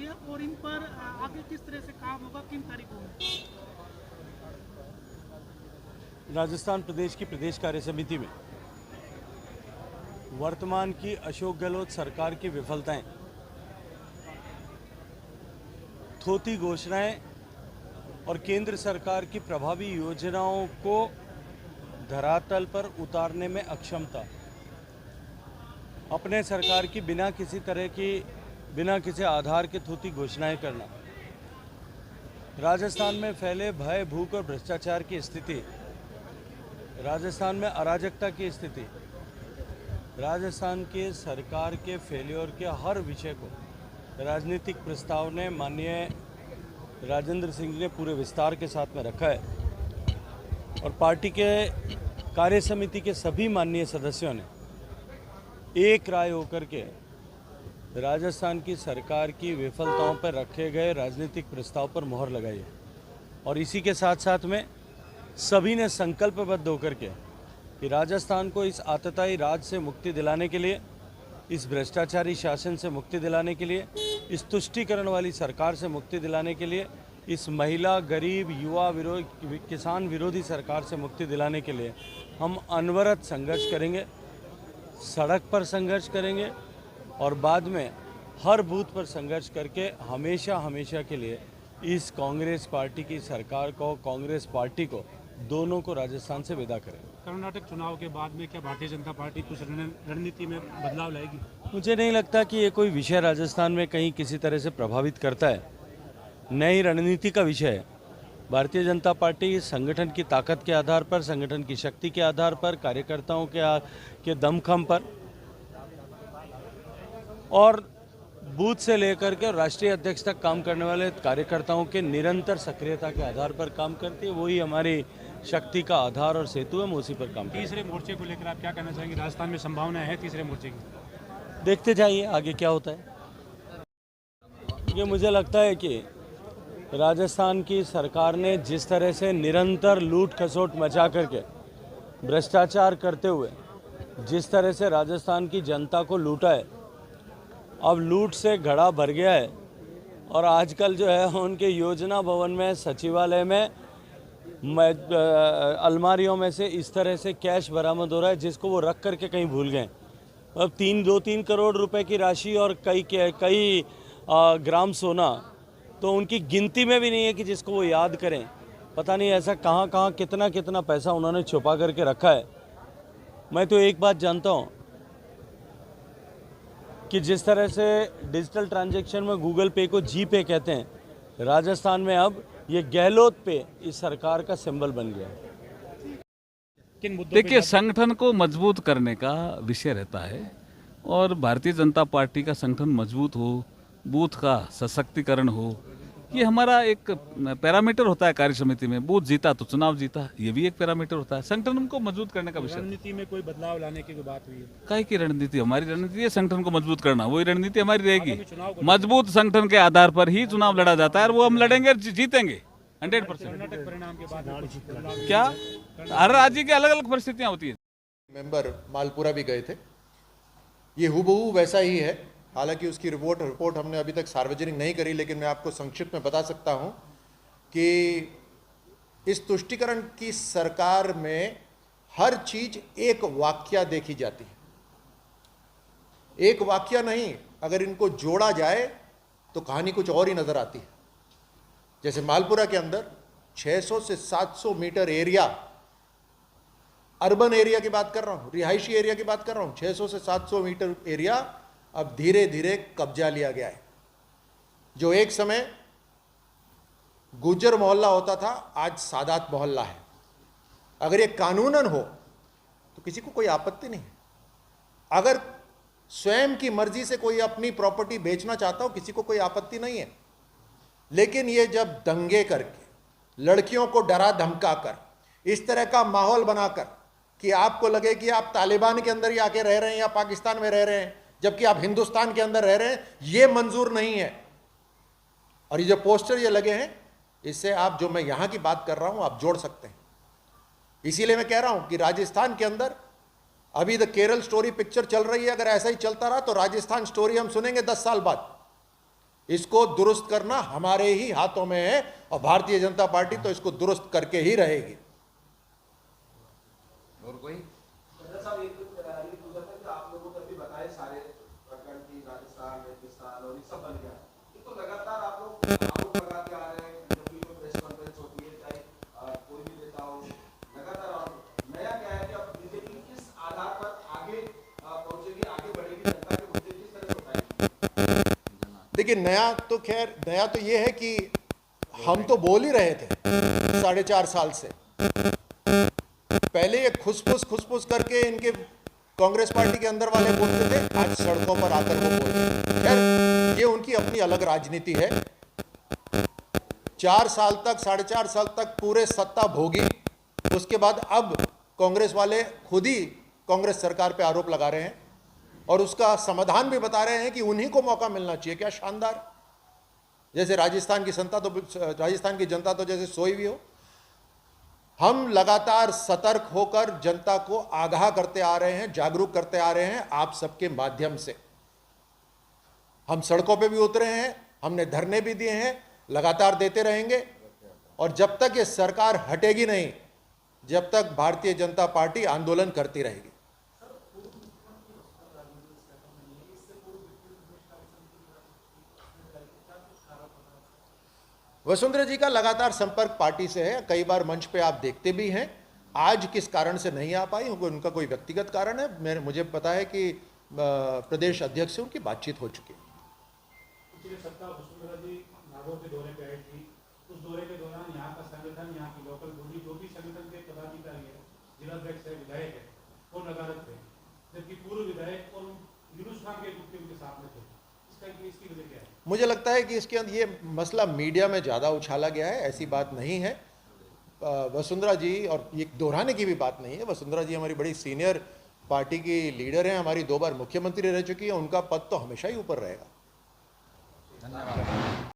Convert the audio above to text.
है और इन पर आगे किस तरह से काम होगा, किन तारीखों में? राजस्थान प्रदेश की प्रदेश कार्य समिति में वर्तमान की अशोक गहलोत सरकार की विफलताएं, थोथी घोषणाएं और केंद्र सरकार की प्रभावी योजनाओं को धरातल पर उतारने में अक्षमता, अपने सरकार की बिना किसी आधार के थोथी घोषणाएं करना, राजस्थान में फैले भय, भूख और भ्रष्टाचार की स्थिति, राजस्थान में अराजकता की स्थिति, राजस्थान के सरकार के फेल्योर के हर विषय को राजनीतिक प्रस्ताव ने माननीय राजेंद्र सिंह जी ने पूरे विस्तार के साथ में रखा है और पार्टी के कार्य समिति के सभी माननीय सदस्यों ने एक राय होकर के राजस्थान की सरकार की विफलताओं पर रखे गए राजनीतिक प्रस्ताव पर मोहर लगाई है। और इसी के साथ साथ में सभी ने संकल्पबद्ध होकर के कि राजस्थान को इस आतताई राज से मुक्ति दिलाने के लिए, इस भ्रष्टाचारी शासन से मुक्ति दिलाने के लिए, इस तुष्टीकरण वाली सरकार से मुक्ति दिलाने के लिए, इस महिला, गरीब, युवा किसान विरोधी सरकार से मुक्ति दिलाने के लिए हम अनवरत संघर्ष करेंगे, सड़क पर संघर्ष करेंगे और बाद में हर बूथ पर संघर्ष करके हमेशा के लिए इस कांग्रेस पार्टी की सरकार को, कांग्रेस पार्टी को, दोनों को राजस्थान से विदा करेंगे। कर्नाटक चुनाव के बाद में क्या भारतीय जनता पार्टी कुछ रणनीति में बदलाव लाएगी? मुझे नहीं लगता कि ये कोई विषय राजस्थान में कहीं किसी तरह से प्रभावित करता है। नई रणनीति का विषय है। भारतीय जनता पार्टी संगठन की ताकत के आधार पर, संगठन की शक्ति के आधार पर, कार्यकर्ताओं के दमखम पर और बूथ से लेकर के राष्ट्रीय अध्यक्ष तक काम करने वाले कार्यकर्ताओं के निरंतर सक्रियता के आधार पर काम करती है। वही हमारी शक्ति का आधार और सेतु है, हम उसी पर काम करते हैं। तीसरे मोर्चे को लेकर आप क्या कहना चाहेंगे? राजस्थान में संभावना है तीसरे मोर्चे की? देखते जाइए आगे क्या होता है। ये मुझे लगता है कि राजस्थान की सरकार ने जिस तरह से निरंतर लूट खसोट मचा करके भ्रष्टाचार करते हुए जिस तरह से राजस्थान की जनता को लूटा है, अब लूट से घड़ा भर गया है और आजकल जो है उनके योजना भवन में, सचिवालय में अलमारियों में से इस तरह से कैश बरामद हो रहा है जिसको वो रख करके कहीं भूल गए। अब 2-3 करोड़ रुपए की राशि और कई ग्राम सोना तो उनकी गिनती में भी नहीं है कि जिसको वो याद करें। पता नहीं ऐसा कहाँ कितना पैसा उन्होंने छुपा करके रखा है। मैं तो एक बात जानता हूँ कि जिस तरह से डिजिटल ट्रांजैक्शन में गूगल पे को जी पे कहते हैं, राजस्थान में अब ये गहलोत पे इस सरकार का सिंबल बन गया है। देखिए, संगठन को मजबूत करने का विषय रहता है और भारतीय जनता पार्टी का संगठन मजबूत हो, बूथ का सशक्तिकरण हो, ये हमारा एक पैरामीटर होता है कार्य समिति में। बूथ जीता तो चुनाव जीता, ये भी एक पैरामीटर होता है। संगठन को मजबूत करने का विषय। रणनीति में कोई बदलाव लाने की बात हुई है? काहे की रणनीति? हमारी रणनीति है संगठन को मजबूत करना, वही रणनीति हमारी रहेगी। मजबूत संगठन के आधार पर ही चुनाव लड़ा जाता है और वो हम लड़ेंगे, जीतेंगे 100%। कर्नाटक परिणाम के बाद क्या हर राज्य की अलग अलग परिस्थितियां होती है। मेंबर मालपुरा भी गए थे, ये हुबहू वैसा ही है। हालांकि उसकी रिपोर्ट हमने अभी तक सार्वजनिक नहीं करी, लेकिन मैं आपको संक्षिप्त में बता सकता हूं कि इस तुष्टीकरण की सरकार में हर चीज एक वाक्या देखी जाती है। एक वाक्या नहीं, अगर इनको जोड़ा जाए तो कहानी कुछ और ही नजर आती है। जैसे मालपुरा के अंदर 600 से 700 मीटर एरिया, अर्बन एरिया की बात कर रहा हूं, रिहायशी एरिया की बात कर रहा हूं, 600 से 700 मीटर एरिया अब धीरे धीरे कब्जा लिया गया है। जो एक समय गुज्जर मोहल्ला होता था, आज सादात मोहल्ला है। अगर ये कानूनन हो तो किसी को कोई आपत्ति नहीं है। अगर स्वयं की मर्जी से कोई अपनी प्रॉपर्टी बेचना चाहता हो, किसी को कोई आपत्ति नहीं है। लेकिन ये जब दंगे करके, लड़कियों को डरा धमका कर, इस तरह का माहौल बनाकर कि आपको लगे कि आप तालिबान के अंदर ही आके रह रहे हैं या पाकिस्तान में रह रहे हैं, जबकि आप हिंदुस्तान के अंदर रह रहे हैं, ये मंजूर नहीं है। और ये जो पोस्टर ये लगे हैं, इससे आप, जो मैं यहां की बात कर रहा हूं, आप जोड़ सकते हैं। इसीलिए मैं कह रहा हूं कि राजस्थान के अंदर अभी द केरल स्टोरी पिक्चर चल रही है। अगर ऐसा ही चलता रहा तो राजस्थान स्टोरी हम सुनेंगे 10 साल बाद। इसको दुरुस्त करना हमारे ही हाथों में है और भारतीय जनता पार्टी तो इसको दुरुस्त करके ही रहेगी। और कोई साहब एक पूछा था कि आप लोगों को अभी बताए सारे प्रकरण की राजस्थान रेगिस्तान और ये सब बन गया, ये तो लगातार आप लोग आरोप लगाते आ रहे हैं, जब भी कोई प्रेस कॉन्फ्रेंस होती है चाहे कोई भी नेता हो, लगातार आरोप। नया क्या है कि अब बीजेपी किस आधार पर आगे पहुंचेगी, आगे बढ़ेगी, जनता के मुद्दे किस तरह से उठाएगी? देखिए, नया तो ये है कि हम तो बोल ही रहे थे 4.5 साल से। पहले ये खुसफुस करके इनके कांग्रेस पार्टी के अंदर वाले बोलते थे, आज सड़कों पर आकर वो बोल रहे हैं। खैर, ये उनकी अपनी अलग राजनीति है। 4 साल तक, 4.5 साल तक पूरे सत्ता भोगी, उसके बाद अब कांग्रेस वाले खुद ही कांग्रेस सरकार पे आरोप लगा रहे हैं और उसका समाधान भी बता रहे हैं कि उन्हीं को मौका मिलना चाहिए। क्या शानदार! जैसे राजस्थान की जनता तो जैसे सोई हुई हो। हम लगातार सतर्क होकर जनता को आगाह करते आ रहे हैं, जागरूक करते आ रहे हैं आप सबके माध्यम से। हम सड़कों पे भी उतरे हैं, हमने धरने भी दिए हैं, लगातार देते रहेंगे और जब तक ये सरकार हटेगी नहीं, जब तक भारतीय जनता पार्टी आंदोलन करती रहेगी। वसुंधरा जी का लगातार संपर्क पार्टी से है, कई बार मंच पे आप देखते भी हैं। आज किस कारण से नहीं आ पाई, उनका कोई व्यक्तिगत कारण है। मुझे पता है कि प्रदेश अध्यक्ष से उनकी बातचीत हो चुकी है। पिछले सप्ताह वसुंधरा जी नागौर के दौरे पे आई थी। उस दौरे के दौरान यहाँ का संगठन, यहाँ की लोकल बॉडी, जो भी संगठन के पदाधिकारी है, जिलाध्यक्ष है, विधायक है, वो नदारद थे, जबकि पूर्व विधायक और यूनुस खान के गुट के उनके साथ में थे। इसकी वजह क्या है? मुझे लगता है कि इसके अंदर ये मसला मीडिया में ज़्यादा उछाला गया है, ऐसी बात नहीं है। वसुंधरा जी, और ये दोहराने की भी बात नहीं है, वसुंधरा जी हमारी बड़ी सीनियर पार्टी की लीडर हैं, हमारी 2 बार मुख्यमंत्री रह चुकी है, उनका पद तो हमेशा ही ऊपर रहेगा। धन्यवाद।